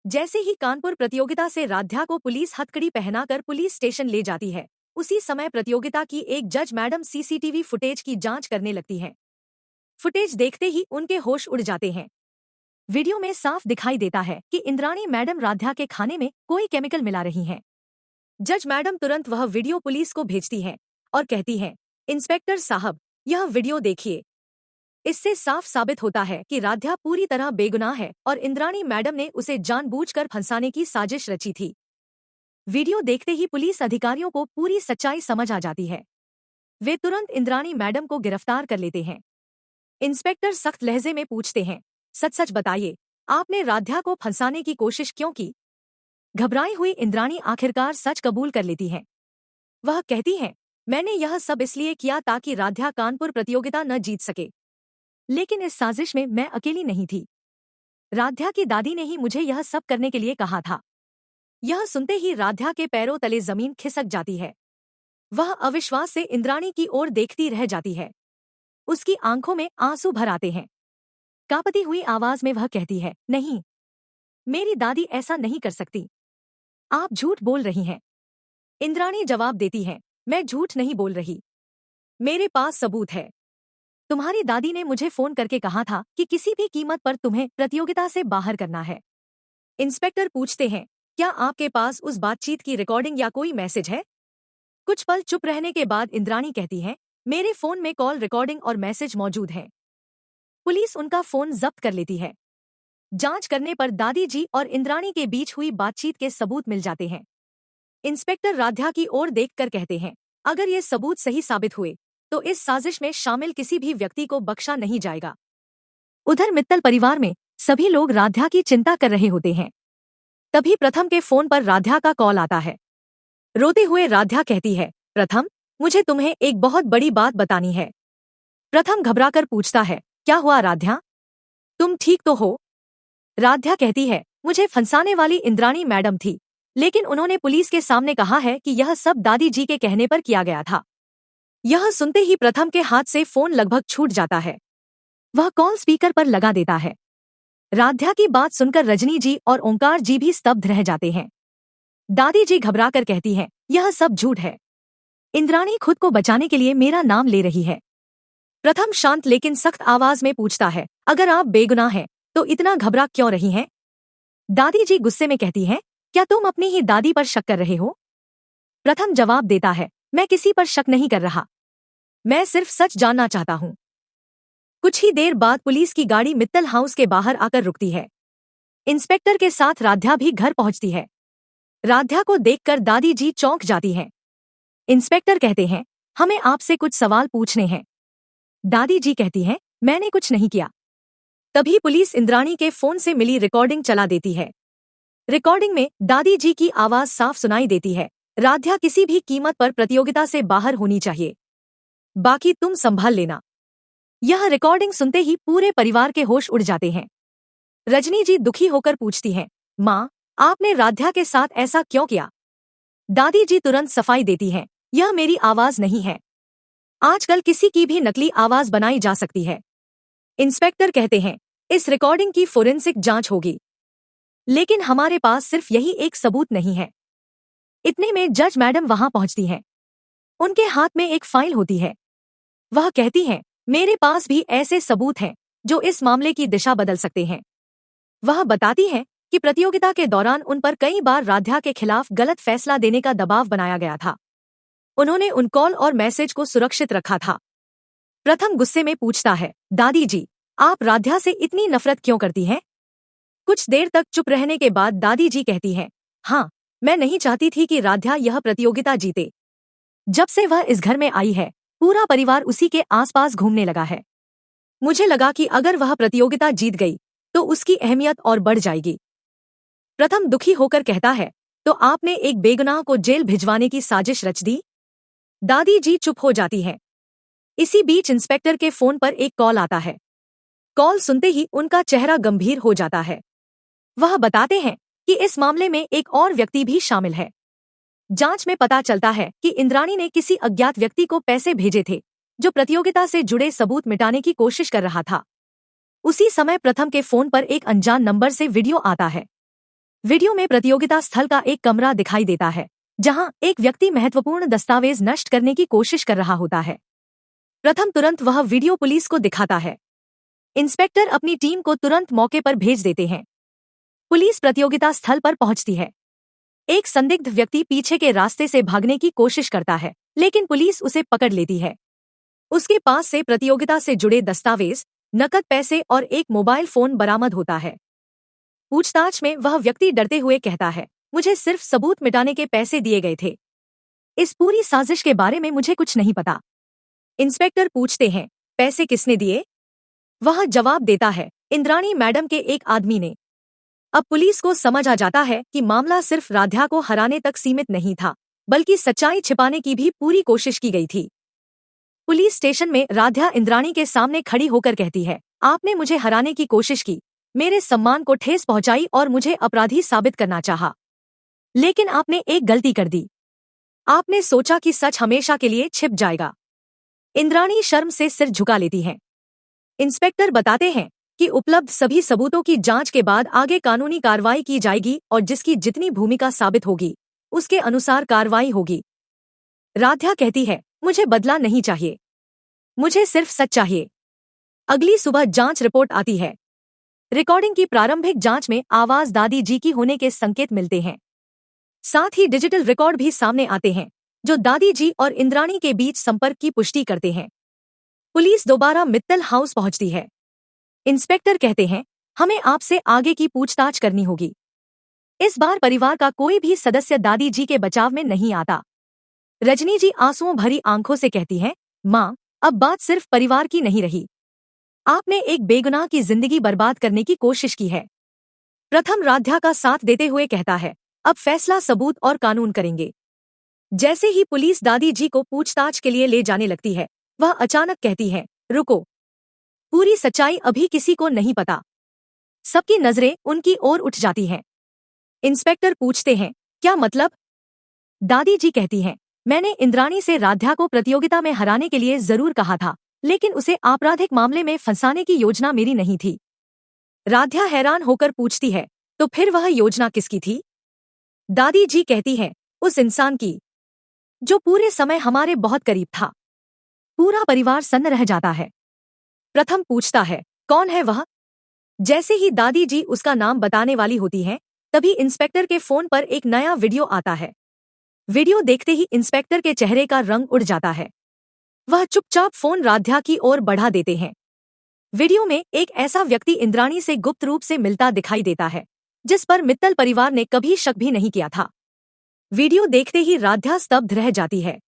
जैसे ही कानपुर प्रतियोगिता से राध्या को पुलिस हथकड़ी पहनाकर पुलिस स्टेशन ले जाती है, उसी समय प्रतियोगिता की एक जज मैडम सीसीटीवी फुटेज की जांच करने लगती हैं। फुटेज देखते ही उनके होश उड़ जाते हैं। वीडियो में साफ दिखाई देता है कि इंद्राणी मैडम राध्या के खाने में कोई केमिकल मिला रही हैं। जज मैडम तुरंत वह वीडियो पुलिस को भेजती हैं और कहती हैं, इंस्पेक्टर साहब, यह वीडियो देखिए। इससे साफ साबित होता है कि राध्या पूरी तरह बेगुनाह है और इंद्राणी मैडम ने उसे जानबूझकर फंसाने की साजिश रची थी। वीडियो देखते ही पुलिस अधिकारियों को पूरी सच्चाई समझ आ जाती है। वे तुरंत इंद्राणी मैडम को गिरफ्तार कर लेते हैं। इंस्पेक्टर सख्त लहजे में पूछते हैं, सच सच बताइए, आपने राध्या को फंसाने की कोशिश क्यों की? घबराई हुई इंद्राणी आखिरकार सच कबूल कर लेती है। वह कहती है, मैंने यह सब इसलिए किया ताकि राध्या कानपुर प्रतियोगिता न जीत सके। लेकिन इस साजिश में मैं अकेली नहीं थी। राध्या की दादी ने ही मुझे यह सब करने के लिए कहा था। यह सुनते ही राध्या के पैरों तले जमीन खिसक जाती है। वह अविश्वास से इंद्राणी की ओर देखती रह जाती है। उसकी आंखों में आंसू भर आते हैं। कांपती हुई आवाज में वह कहती है, नहीं, मेरी दादी ऐसा नहीं कर सकती। आप झूठ बोल रही हैं। इंद्राणी जवाब देती है, मैं झूठ नहीं बोल रही। मेरे पास सबूत है। तुम्हारी दादी ने मुझे फोन करके कहा था कि किसी भी कीमत पर तुम्हें प्रतियोगिता से बाहर करना है। इंस्पेक्टर पूछते हैं, क्या आपके पास उस बातचीत की रिकॉर्डिंग या कोई मैसेज है? कुछ पल चुप रहने के बाद इंद्राणी कहती है, मेरे फोन में कॉल रिकॉर्डिंग और मैसेज मौजूद है। पुलिस उनका फोन जब्त कर लेती है। जांच करने पर दादी जी और इंद्राणी के बीच हुई बातचीत के सबूत मिल जाते हैं। इंस्पेक्टर राध्या की ओर देखकर कहते हैं, अगर ये सबूत सही साबित हुए तो इस साजिश में शामिल किसी भी व्यक्ति को बख्शा नहीं जाएगा। उधर मित्तल परिवार में सभी लोग राध्या की चिंता कर रहे होते हैं। तभी प्रथम के फोन पर राध्या का कॉल आता है। रोते हुए राध्या कहती है, प्रथम, मुझे तुम्हें एक बहुत बड़ी बात बतानी है। प्रथम घबराकर पूछता है, क्या हुआ राध्या? तुम ठीक तो हो? राध्या कहती है, मुझे फंसाने वाली इंद्राणी मैडम थी, लेकिन उन्होंने पुलिस के सामने कहा है कि यह सब दादी जी के कहने पर किया गया था। यह सुनते ही प्रथम के हाथ से फोन लगभग छूट जाता है। वह कॉल स्पीकर पर लगा देता है। राध्या की बात सुनकर रजनी जी और ओंकार जी भी स्तब्ध रह जाते हैं। दादी जी घबराकर कहती हैं, यह सब झूठ है। इंद्राणी खुद को बचाने के लिए मेरा नाम ले रही है। प्रथम शांत लेकिन सख्त आवाज में पूछता है, अगर आप बेगुनाह हैं तो इतना घबरा क्यों रही हैं? दादी जी गुस्से में कहती हैं, क्या तुम अपनी ही दादी पर शक कर रहे हो? प्रथम जवाब देता है, मैं किसी पर शक नहीं कर रहा। मैं सिर्फ सच जानना चाहता हूं। कुछ ही देर बाद पुलिस की गाड़ी मित्तल हाउस के बाहर आकर रुकती है। इंस्पेक्टर के साथ राध्या भी घर पहुंचती है। राध्या को देखकर दादी जी चौंक जाती हैं। इंस्पेक्टर कहते हैं, हमें आपसे कुछ सवाल पूछने हैं। दादी जी कहती हैं, मैंने कुछ नहीं किया। तभी पुलिस इंद्राणी के फोन से मिली रिकॉर्डिंग चला देती है। रिकॉर्डिंग में दादी जी की आवाज साफ सुनाई देती है, राध्या किसी भी कीमत पर प्रतियोगिता से बाहर होनी चाहिए, बाकी तुम संभाल लेना। यह रिकॉर्डिंग सुनते ही पूरे परिवार के होश उड़ जाते हैं। रजनी जी दुखी होकर पूछती हैं, माँ, आपने राध्या के साथ ऐसा क्यों किया? दादी जी तुरंत सफाई देती हैं, यह मेरी आवाज नहीं है। आजकल किसी की भी नकली आवाज बनाई जा सकती है। इंस्पेक्टर कहते हैं, इस रिकॉर्डिंग की फोरेंसिक जांच होगी, लेकिन हमारे पास सिर्फ यही एक सबूत नहीं है। इतने में जज मैडम वहां पहुंचती हैं। उनके हाथ में एक फाइल होती है। वह कहती हैं, मेरे पास भी ऐसे सबूत हैं जो इस मामले की दिशा बदल सकते हैं। वह बताती हैं कि प्रतियोगिता के दौरान उन पर कई बार राध्या के खिलाफ गलत फैसला देने का दबाव बनाया गया था। उन्होंने उन कॉल और मैसेज को सुरक्षित रखा था। प्रथम गुस्से में पूछता है, दादी जी, आप राध्या से इतनी नफरत क्यों करती हैं? कुछ देर तक चुप रहने के बाद दादी जी कहती हैं, हाँ, मैं नहीं चाहती थी कि राध्या यह प्रतियोगिता जीते। जब से वह इस घर में आई है, पूरा परिवार उसी के आसपास घूमने लगा है। मुझे लगा कि अगर वह प्रतियोगिता जीत गई तो उसकी अहमियत और बढ़ जाएगी। प्रथम दुखी होकर कहता है, तो आपने एक बेगुनाह को जेल भिजवाने की साजिश रच दी? दादी जी चुप हो जाती हैं। इसी बीच इंस्पेक्टर के फोन पर एक कॉल आता है। कॉल सुनते ही उनका चेहरा गंभीर हो जाता है। वह बताते हैं कि इस मामले में एक और व्यक्ति भी शामिल है। जांच में पता चलता है कि इंद्राणी ने किसी अज्ञात व्यक्ति को पैसे भेजे थे जो प्रतियोगिता से जुड़े सबूत मिटाने की कोशिश कर रहा था। उसी समय प्रथम के फोन पर एक अनजान नंबर से वीडियो आता है। वीडियो में प्रतियोगिता स्थल का एक कमरा दिखाई देता है, जहां एक व्यक्ति महत्वपूर्ण दस्तावेज नष्ट करने की कोशिश कर रहा होता है। प्रथम तुरंत वह वीडियो पुलिस को दिखाता है। इंस्पेक्टर अपनी टीम को तुरंत मौके पर भेज देते हैं। पुलिस प्रतियोगिता स्थल पर पहुंचती है। एक संदिग्ध व्यक्ति पीछे के रास्ते से भागने की कोशिश करता है, लेकिन पुलिस उसे पकड़ लेती है। उसके पास से प्रतियोगिता से जुड़े दस्तावेज, नकद पैसे और एक मोबाइल फोन बरामद होता है। पूछताछ में वह व्यक्ति डरते हुए कहता है, मुझे सिर्फ सबूत मिटाने के पैसे दिए गए थे। इस पूरी साजिश के बारे में मुझे कुछ नहीं पता। इंस्पेक्टर पूछते हैं, पैसे किसने दिए? वह जवाब देता है, इंद्राणी मैडम के एक आदमी ने। अब पुलिस को समझ आ जाता है कि मामला सिर्फ राध्या को हराने तक सीमित नहीं था, बल्कि सच्चाई छिपाने की भी पूरी कोशिश की गई थी। पुलिस स्टेशन में राध्या इंद्राणी के सामने खड़ी होकर कहती है, आपने मुझे हराने की कोशिश की, मेरे सम्मान को ठेस पहुंचाई और मुझे अपराधी साबित करना चाहा। लेकिन आपने एक गलती कर दी। आपने सोचा कि सच हमेशा के लिए छिप जाएगा। इंद्राणी शर्म से सिर झुका लेती है। इंस्पेक्टर बताते हैं कि उपलब्ध सभी सबूतों की जांच के बाद आगे कानूनी कार्रवाई की जाएगी और जिसकी जितनी भूमिका साबित होगी, उसके अनुसार कार्रवाई होगी। राध्या कहती है, मुझे बदला नहीं चाहिए, मुझे सिर्फ सच चाहिए। अगली सुबह जांच रिपोर्ट आती है। रिकॉर्डिंग की प्रारंभिक जांच में आवाज दादी जी की होने के संकेत मिलते हैं। साथ ही डिजिटल रिकॉर्ड भी सामने आते हैं, जो दादी जी और इंद्राणी के बीच संपर्क की पुष्टि करते हैं। पुलिस दोबारा मित्तल हाउस पहुंचती है। इंस्पेक्टर कहते हैं, हमें आपसे आगे की पूछताछ करनी होगी। इस बार परिवार का कोई भी सदस्य दादी जी के बचाव में नहीं आता। रजनी जी आंसुओं भरी आंखों से कहती हैं, माँ, अब बात सिर्फ परिवार की नहीं रही। आपने एक बेगुनाह की जिंदगी बर्बाद करने की कोशिश की है। प्रथम राध्या का साथ देते हुए कहता है, अब फैसला सबूत और कानून करेंगे। जैसे ही पुलिस दादी जी को पूछताछ के लिए ले जाने लगती है, वह अचानक कहती है, रुको, पूरी सच्चाई अभी किसी को नहीं पता। सबकी नजरें उनकी ओर उठ जाती हैं। इंस्पेक्टर पूछते हैं, क्या मतलब? दादी जी कहती हैं, मैंने इंद्राणी से राध्या को प्रतियोगिता में हराने के लिए जरूर कहा था, लेकिन उसे आपराधिक मामले में फंसाने की योजना मेरी नहीं थी। राध्या हैरान होकर पूछती है, तो फिर वह योजना किसकी थी? दादी जी कहती हैं, उस इंसान की, जो पूरे समय हमारे बहुत करीब था। पूरा परिवार सन्न रह जाता है। प्रथम पूछता है, कौन है वह? जैसे ही दादी जी उसका नाम बताने वाली होती हैं, तभी इंस्पेक्टर के फोन पर एक नया वीडियो आता है। वीडियो देखते ही इंस्पेक्टर के चेहरे का रंग उड़ जाता है। वह चुपचाप फोन राध्या की ओर बढ़ा देते हैं। वीडियो में एक ऐसा व्यक्ति इंद्राणी से गुप्त रूप से मिलता दिखाई देता है, जिस पर मित्तल परिवार ने कभी शक भी नहीं किया था। वीडियो देखते ही राध्या स्तब्ध रह जाती है।